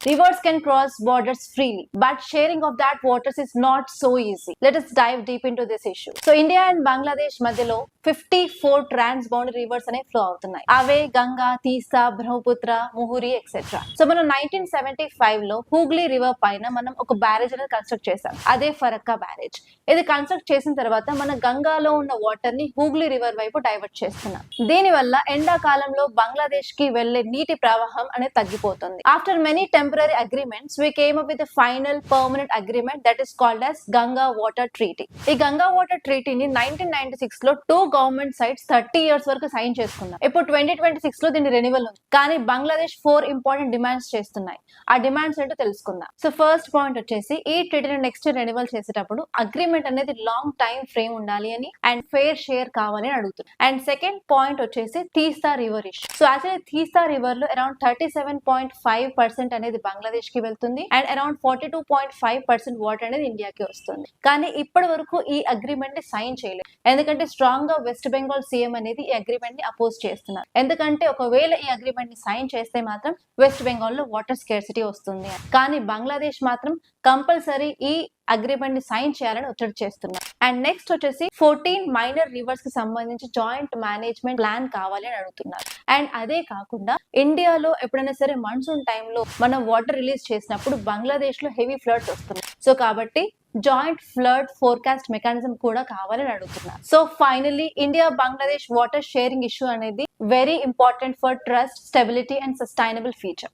Rivers can cross borders freely, but sharing of that waters is not so easy. Let us dive deep into this issue. So India and Bangladesh మధ్యలో 54 transboundary reverse అనేవి flow అవుతున్నాయి. అవే గంగా, తీస్తా, Brahmaputra, ముహురి etcetera. So మనం 1975 లో Hooghly river పైన మనం ఒక barrage అనేది కన్స్ట్రక్ట్ చేసాం. అదే ఫరక్కా బ్యారేజ్. ఇది కన్స్ట్రక్ట్ చేసిన తర్వాత మన గంగాలో ఉన్న వాటర్ ని హూగ్లీ రివర్ వైపు డైవర్ట్ చేస్తున్నాం. దీని వల్ల ఎండాకాలంలో బంగ్లాదేశ్ కి వెళ్లే నీటి ప్రవాహం అనేది తగ్గిపోతుంది. After many temporary agreements we came up with a final permanent agreement that is called as Ganga Water Treaty. ఈ గంగా వాటర్ ట్రీటీని 1996 లో 2 గవర్నమెంట్ సైడ్స్ 30 ఇయర్స్ వరకు సైన్ చేసుకున్నారు. ఇప్పుడు 2026 లో దీని రెన్యువల్ ఉంది. కానీ బంగ్లాదేశ్ 4 ఇంపార్టెంట్ డిమాండ్స్ చేస్తున్నాయి. ఆ డిమాండ్స్ ఏంటో తెలుసుకుందాం. సో ఫస్ట్ పాయింట్ వచ్చేసి ఈ ట్రీటీని నెక్స్ట్ రెన్యువల్ చేసేటప్పుడు అగ్రిమెంట్ అనేది లాంగ్ టైం ఫ్రేమ్ ఉండాలి అని అండ్ ఫేర్ షేర్ కావాలి అని అడుగుతున్నారు. అండ్ సెకండ్ పాయింట్ వచ్చేసి తీస్తా రివర్ ఇష్యూ. సో యాక్చువల్లీ తీస్తా రివర్ లో అరౌండ్ 37.5% అనేది బంగ్లాదేశ్ కి వెళ్తుంది అండ్ అరౌండ్ 42.5% వాటర్ అనేది ఇండియాకి వస్తుంది. కానీ ఇప్పటి వరకు ఈ అగ్రిమెంట్ ని సైన్ చేయలేదు. ఎందుకంటే స్ట్రాంగ్ గా వెస్ట్ బెంగాల్ సీఎం అనేది ఈ అగ్రిమెంట్ ని అపోజ్ చేస్తున్నారు. ఎందుకంటే ఒకవేళ ఈ అగ్రిమెంట్ ని సైన్ చేస్తే మాత్రం వెస్ట్ బెంగాల్ లో వాటర్ స్కేర్సిటీ వస్తుంది. కానీ బంగ్లాదేశ్ మాత్రం కంపల్సరీ ఈ అగ్రిమెంట్ ని సైన్ చేయాలని ఒత్తిడి చేస్తున్నారు. అండ్ నెక్స్ట్ వచ్చేసి 14 మైనర్ రివర్స్ కి సంబంధించి జాయింట్ మేనేజ్మెంట్ ప్లాన్ కావాలి అని అడుగుతున్నారు. అండ్ అదే కాకుండా ఇండియాలో ఎప్పుడైనా సరే మాన్సూన్ టైంలో మనం వాటర్ రిలీజ్ చేసినప్పుడు బంగ్లాదేశ్ లో హెవీ ఫ్లడ్స్ వస్తున్నాయి. సో కాబట్టి జాయింట్ ఫ్లడ్ ఫోర్కాస్ట్ మెకానిజం కూడా కావాలని అడుగుతున్నారు. So finally India Bangladesh water sharing issue అనేది very important for trust, stability and sustainable future.